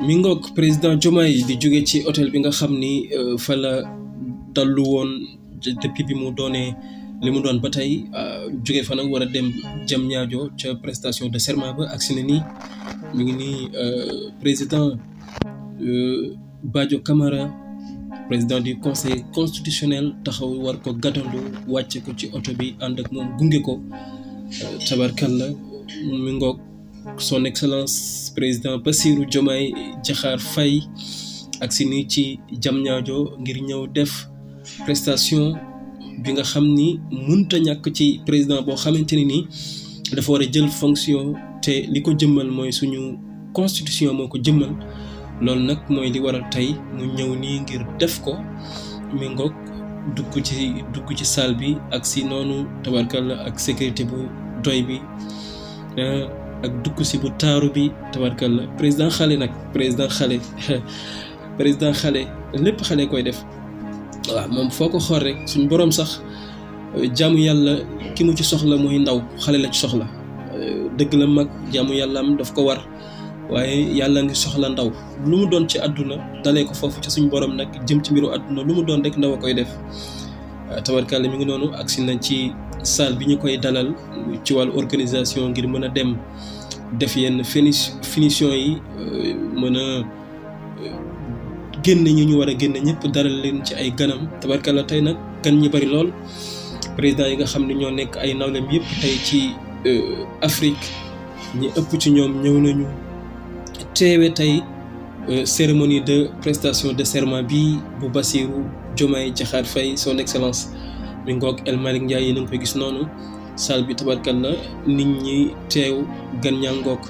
mi ngoog président Diomaye di jóge ci hôtel bi nga xam ni fa la dallu woon depuis bi mu doonee li mu doon ba tey jóge fa nag war a dem Diamniadio ca prestation de serment ba ak si ne nii mi ngi nii président Badio Camara président du conseil constitutionnel taxaw war ko gàttandu wàcce ko ci oto bi ànd ak moom gunge ko tabarkalla mi ngoog son excellence président Bassirou Diomaye Diakhar Faye ak si nii ci Diamniadio ngir ñëw def prestation bi nga xam ni mënta ñàkk ci président boo xamante ni nii dafa war a jël fonction te li ko jëmmal mooy suñu constitution moo ko jëmmal loolu nag mooy li waral tey mu ñëw nii ngir def ko mi ngoog dugg ci salle bi ak si noonu tabarkalla ak sécurité bu doy bi ak dugg si bu taaru bi tabarkalla président xale nag président xale lépp xale koy def waaw moom foo ko xool rek suñ boroom sax jaamu yàlla ki mu ci soxla mooy ndaw xale la ci soxla dëgg la mag jaamu yàlla am daf ko war waaye yàlla ngi soxla ndaw lu mu doon ci àdduna dalee ko foofu ci suñ boroom nag jëm ci mbiru àdduna lu mu doon rek ndaw a koy def tabarkalla mi ngi noonu agsi na ci salle bi ñu koy dalal ci wàllu organisation ngir mën a dem def yenn finition yi mën a génn ñu war a génn ñëpp dalal leen ci ay ganam tabarkalla tey nag gan ñi bari lool président yi nga xam ne ñoo nekk ay nawlem yëpp tey ci Afrique ñi ëpp ci ñoom ñëw nañu teewe tey cérémonie de prestation de serment bi bu Bassirou Diomaye Diakhar Faye son excellence mi ngoog El Malick Ndiaye yéen a ngi koy gis noonu salle bi tabarkalla nit ñi teew gan ñaa ngoog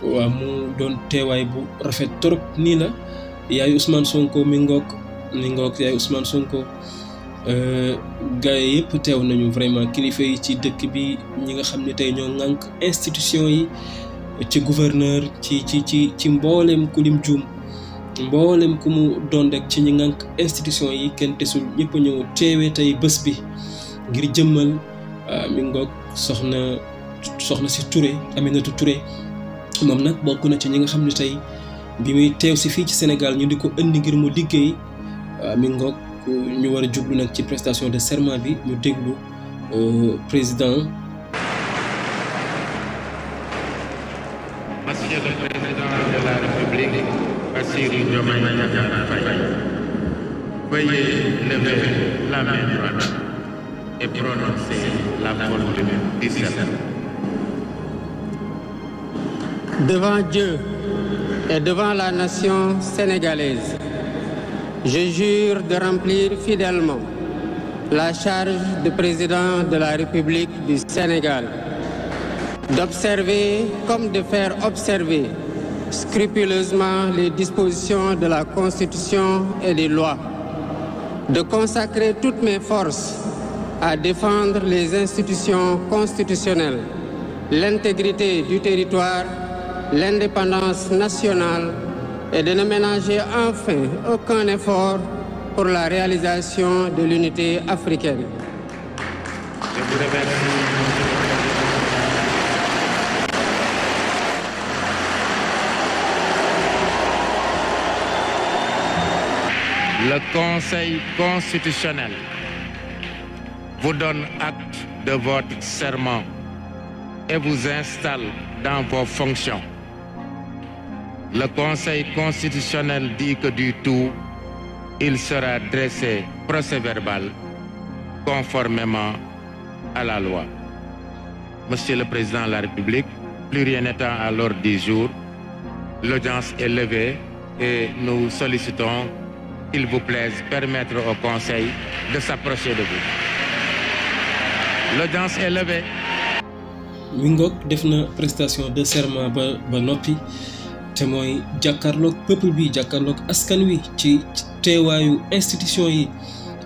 waaw mu doon teewaay bu rafet trop nii la yaay Ousmane Sonko mi ngoog yaay Ousmane Sonko gars yi yëpp teew nañu vraiment kilifa yi ci dëkk bi ñi nga xam ne tey ñoo ŋànk institution yi ci gouverneur ci mboolem ku lim juum mboolem ku mu doon rek ci ñi ŋànk institution yi kenn tesul ñëpp a ñëw teewee tey bés bi ngir jëmmal mi ngoog soxna si Touré Aminata Touré moom nag bokk na ci ñi nga xam ne tey bi muy teew si fii ci Sénégal ñu di ko indi ngir mu liggéey mi ngoog ñu war a jublu nag ci prestation de serment bi ñu déglu président. Monsieur le Président de la République, Bassirou Diomaye Diakhar Faye, veuillez lever la main droite et prononcer la formule du serment. Devant Dieu et devant la nation sénégalaise, je jure de remplir fidèlement la charge de président de la République du Sénégal, d'observer comme de faire observer scrupuleusement les dispositions de la Constitution et des lois, de consacrer toutes mes forces à défendre les institutions constitutionnelles, l'intégrité du territoire, l'indépendance nationale et de ne ménager enfin aucun effort pour la réalisation de l'unité africaine. Je vous remercie. Le Conseil constitutionnel vous donne acte de votre serment et vous installe dans vos fonctions. Le Conseil constitutionnel dit que du tout, il sera dressé procès-verbal conformément à la loi. Monsieur le Président de la République, plus rien n'étant à l'ordre du jour, l'audience est levée et nous sollicitons qu'il vous plaise permettre au Conseil de s'approcher de vous. L'audience est levée. mi ngoog def na prestation de serment ba noppi te mooy jàkkaarloog peuple bi jàkkaarloog askan wi ci teewaayu institution yi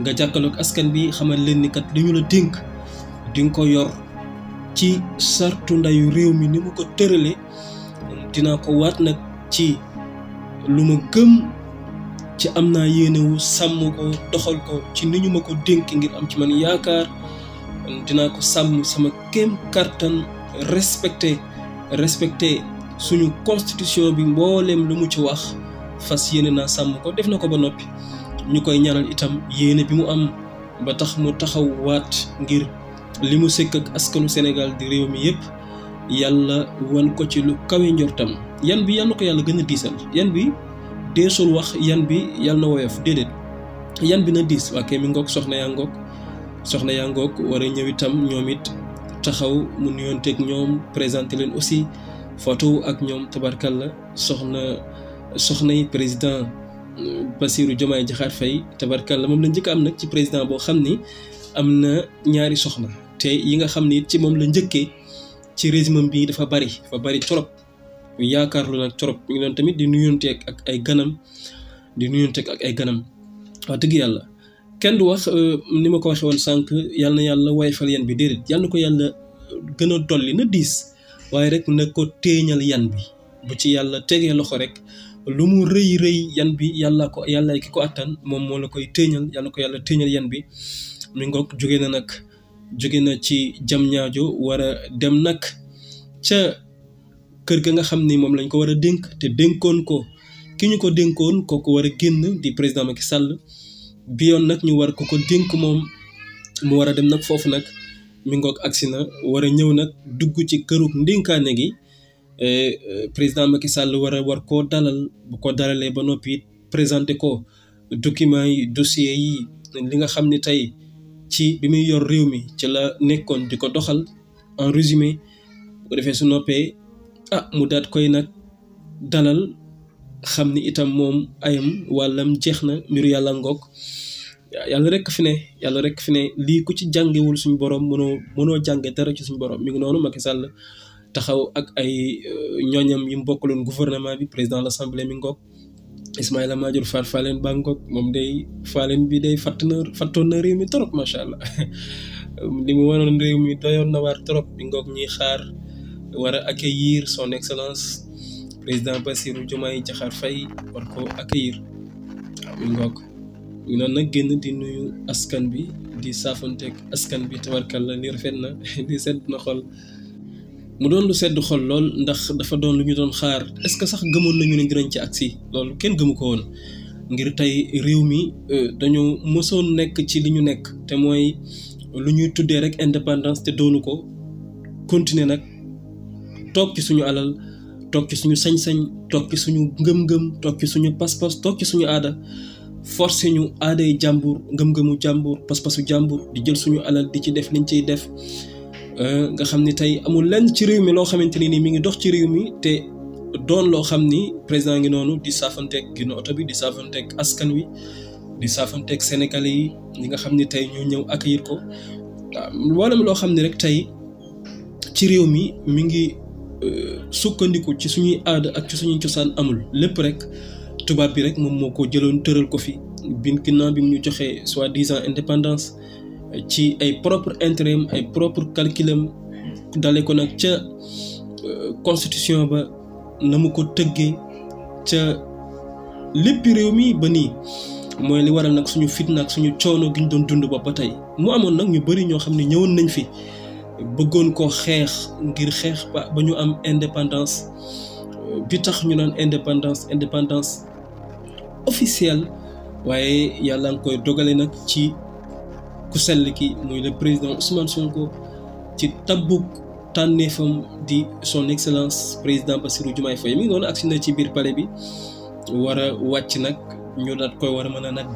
nga jàkkaarloog askan bi xamal leen ni kat li ñu la dénk di nga ko yor ci sartu ndayu réew mi ni mu ko tëralee dinaa ko waat nag ci lu ma gëm ci am naa yéene wu sàmm ko doxal ko ci ni ñu ma ko dénk ngir am ci man yaakaar dinaa ko sàmm sama kéem kartan respecté suñu constitution bi mbooleem lu mu ci wax fas yéene naa sàmm ko def na ko ba noppi ñu koy ñaanal itam yéene bi mu am ba tax mu taxaw waat ngir li mu sëkk ak askanu Sénégal di réew mi yépp yàlla wan ko ci lu kawe njortam yan bi yal na ko yàlla gën a diisal yan bi deesul wax yan bi yàlla na woyof déedéet yan bi na diis waa kay mi ngoog soxna yaa ngoog war a ñëw itam ñoom it taxaw mu nuyoonteeg ñoom présenté leen aussi photo ak ñoom tabarkalla soxna yi président Bassirou Diomaye Diakhar Faye tabarkalla moom la njëkk am nag ci président boo xam ni am na ñaari soxna te yi nga xam ni ci moom la njëkkee ci régime bi dafa bari trop yaakaarlu nag trop mi ngi doon tamit di nuyoonteeg ak ay ganam wax dëgg yàlla kenn du wax ni ma ko waxee woon sànq yàlla na yàlla woyfal yan bi déedéet yàlla na ko yàlla gën a dolli na diis waaye rek na ko téeñal yan bi bu ci yàlla tegee loxo rek lu mu rëy yan bi yàlla ki ko attan moom moo la koy téeñal yàlla ko yàlla téeñal yan bi mi ngoog jóge na ci jam ñaajo war a dem nag ca kër ga nga xam ni moom lañ ko war a dénk te dénkoon ko ki ñu ko dénkoon kooku war a génn di président Macky Sall bi yoon nag ñu war ko dénk moom mu war a dem nag foofu nag mi ngoog agsi na war a ñëw nag dugg ci këru ndénkaane gi président Macky Sall war koo dalal bu ko dalalee ba noppi présenté ko documents yi dossiers yi li nga xam ni tey ci bi muy yor réew mi ci la nekkoon di ko doxal en résumé bu ko defee su noppee mu daat koy nag dalal xam ni itam moom ayam wàllam jeex na mbiru yàlla ngoog yàlla rek fi ne lii ku ci jàngewul suñu borom mënoo jànge dara ci suñu borom mi ngi noonu Macky Sall taxaw ak ay ñooñam yi mu bokkaloon gouvernement bi président de l'Assemblée mi ngoog Ismaïla Madior Fall Fallen ba ngoog moom day Fallen bi day fattoon na réew mi trop macha allah li mu wanoon réew mi doyoon na waar trop mi ngoog ñuy xaar war a accueillir son excellence président Bassirou Diomaye Diakhar Faye war ko accueillir waaw mi ngoog ñu noonu nag génn di nuyu askan bi di saafanteeg askan bi tabarkalla li rafet na di sedd na xol mu doon lu sedd xol lool ndax dafa doon lu ñu doon xaar est-ce que sax gëmoon nañu ne dinañ ci agsi loolu kenn gëmu ko woon ngir tey réew mi dañoo mësoon nekk ci li ñu nekk te mooy lu ñuy tuddee rek indépendance te doonu ko continuer nag toog ci suñu alal toog ci suñu sañ-sañ toog ci suñu ngëm-ngëm toog ci suñu pas-pas toog ci suñu aada forcé ñu aaday jàmbur ngëm-ngëmu jàmbur pas-pasu jàmbur di jël suñu alal di ci def liñ ciy def nga xam ni tey amul lenn ci réew mi loo xamante ni mi ngi dox ci réew mi te doon loo xam ni président ngi noonu di saafanteeg gën oto bi di saafanteeg askan wi di saafanteeg sénégalais yi ñi nga xam ni tey ñoo ñëw accueillir ko wala loo xam ni rek tey ci réew mi ngi sukkandiku ci suñuy aada ak ci suñuy cosaan amul lépp rek tubaab bi rek moom moo ko jëloon tëral ko fi ginnaaw bi mu ñu joxee soi-disant indépendance ci ay propre intérêt ay propre calculam dale ko nag ca constitution ba na mu ko tëggee ca lépp réew mi ba nii mooy li waral nag suñu fitna ak suñu coono gi ñu doon dund ba tey mu amoon nag ñu bari ñoo xam ne ñëwoon nañ fi bëggoon ko xeex ngir xeex ba ñu am indépendance bi tax ñu naan indépendance officielle waaye yàlla nga koy dogale nag ci ku sell ki muy le président Ousmane Sonko ci tabbuk tànneefam di son excellence président Bassirou Diomaye Faye mi ngi noonu agsi na ci biir palais bi war a wàcc nag ñu daat koy war a mën a nag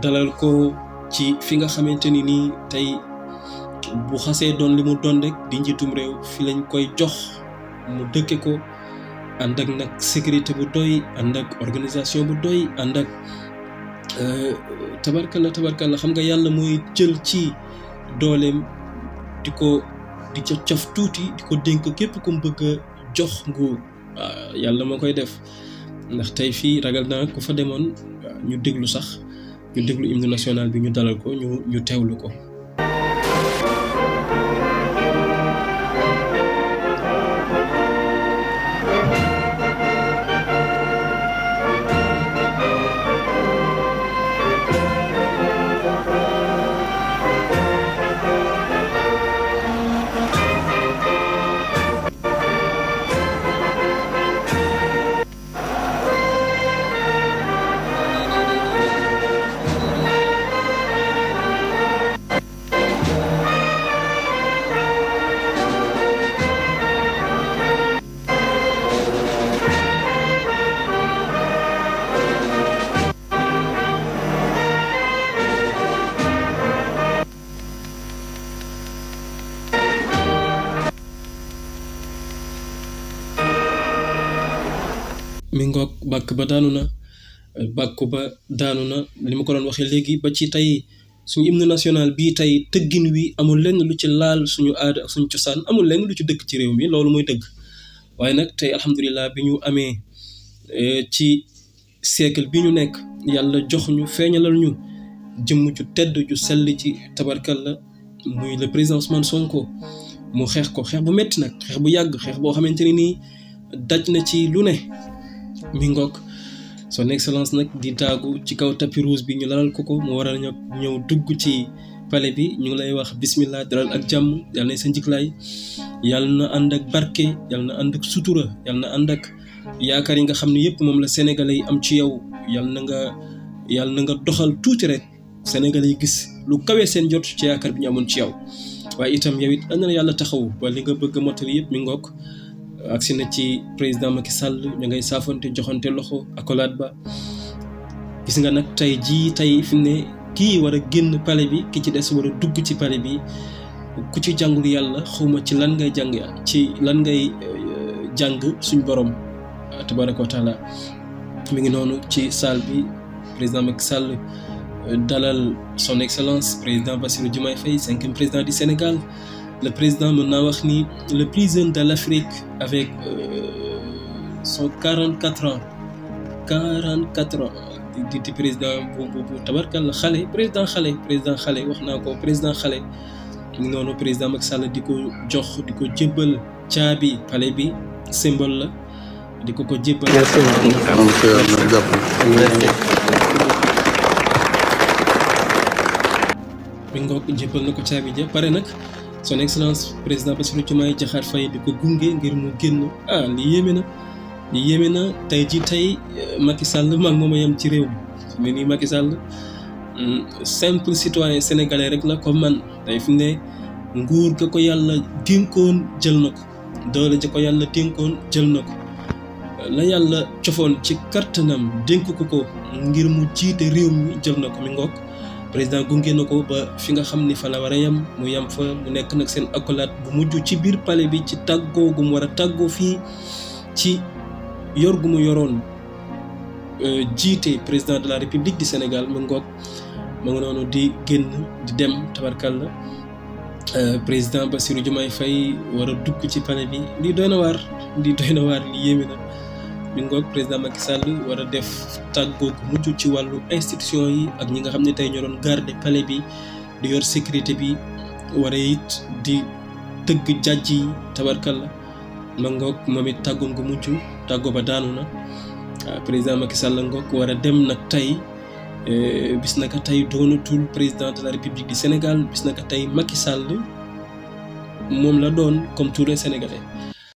dalal ko ci fi nga xamante ni nii tey bu xasee doon li mu doon rek di njiitum réew fi lañ koy jox mu dëkke ko ànd ak nag sécurité bu doy ànd ak organisation bu doy ànd ak tabarkalla xam nga yàlla mooy jël ci dooleem di ca caf tuuti di ko dénk képp ku mu bëgg a jox nguur yàlla moo koy def ndax tey fii ragal naa ku fa demoon ñu déglu hymne national bi ñu dalal ko ñu teewlu ko. mi ngoog bàkk ba daanu na li ma ko doon waxee léegi ba ci tey suñu hymne national bii tey tëggin wi amul lenn lu ci laal suñu aada ak suñu cosaan amul lenn lu ci dëkk ci réew mi loolu mooy dëgg waaye nag tey alhamdulilah bi ñu amee ci siècle bi ñu nekk yàlla jox ñu feeñalal ñu jëmm ju tedd ju sell ci tabarkalla muy le président Ousmane Sonko mu xeex ko xeex bu métti nag xeex bu yàgg xeex boo xamante ni nii daj na ci lu ne mi ngoog son excellence nag di daagu ci kaw tapis rouge bi ñu lalal ko mu war a ñëw dugg ci palais bi ñu ngi lay wax bismillah dalal ak jàmm yàlla na sa njëkklaay yàlla na ànd ak barke yàlla na ànd ak sutura yàlla na ànd ak yaakaar yi nga xam ne yëpp moom la sénégalais yi am ci yow yàlla na nga doxal tuuti rek sénégalais yi gis lu kawee seen jot ci yaakaar bi ñu amoon ci yow waaye itam yow it na yàlla taxaw ba li nga bëgg a mottali yëpp mi ngoog agsi na ci président Macky Sall ñu ngay saafante joxante loxo accolade ba gis nga nag tey fi ne kii war a génn palais bi ki ci des war a dugg ci palais bi ku ci jàngul yàlla xawma ci lan ngay jàng suñ borom tabaraka wa taala mi ngi noonu ci salle bi président Macky Sall dalal son excellence président Bassirou Diomaye Faye 5e président du Sénégal le président mën naa wax ni le plus jeune de l'Afrique avec son 44 ans di président bu tabarkal président xale wax naa ko président xale mu noonu président Macky Sall di ko jox di ko jébbal caabi palais bi symbole la di ko jébbal mi ngoog jébbal na ko caabi ja pare nag son excellence président Bassirou Diomaye Diakhar Faye di ko gunge ngir mu génn li yéeme na tey Macky Sall maag mooma yem ci réew mi nii Macky Sall simple citoyen sénégalais rek la comme man tey fi ne nguur ga ko yàlla dénkoon jël na ko doole ja ko yàlla dénkoon jël na ko la yàlla cofoon ci kartanam dénk ko ngir mu jiite réew mi jël na ko mi ngoog président gunge na ko ba fi nga xam ni fa la war a yem mu yem fa mu nekk nag seen accolade bu mujj ci biir palais bi ci tàggoo gu mu war a tàggoo fii ci yor gu mu yoroon jiite président de la république du Sénégal mu ngoog ma nga noonu di génn di dem tabarkalla président Bassirou Diomaye Faye war a dugg ci palais bi lii doy na waar li yéeme na mi ngoog président Macky Sall war a def tàggoo gu mujj ci wàllu institution yi ak ñi nga xam ne tey ñoo doon garder palais bi di yor sécurité bi war a it di tëgg jàjj yi tabarkalla ma ngoog moom it tàggoom gu mujj tàggoo ba daanu na président Macky Sall ngoog war a dem nag tey bis naka tey doonatul président de la République du Sénégal bis naka tey Macky Sall moom la doon comme tous les Sénégalais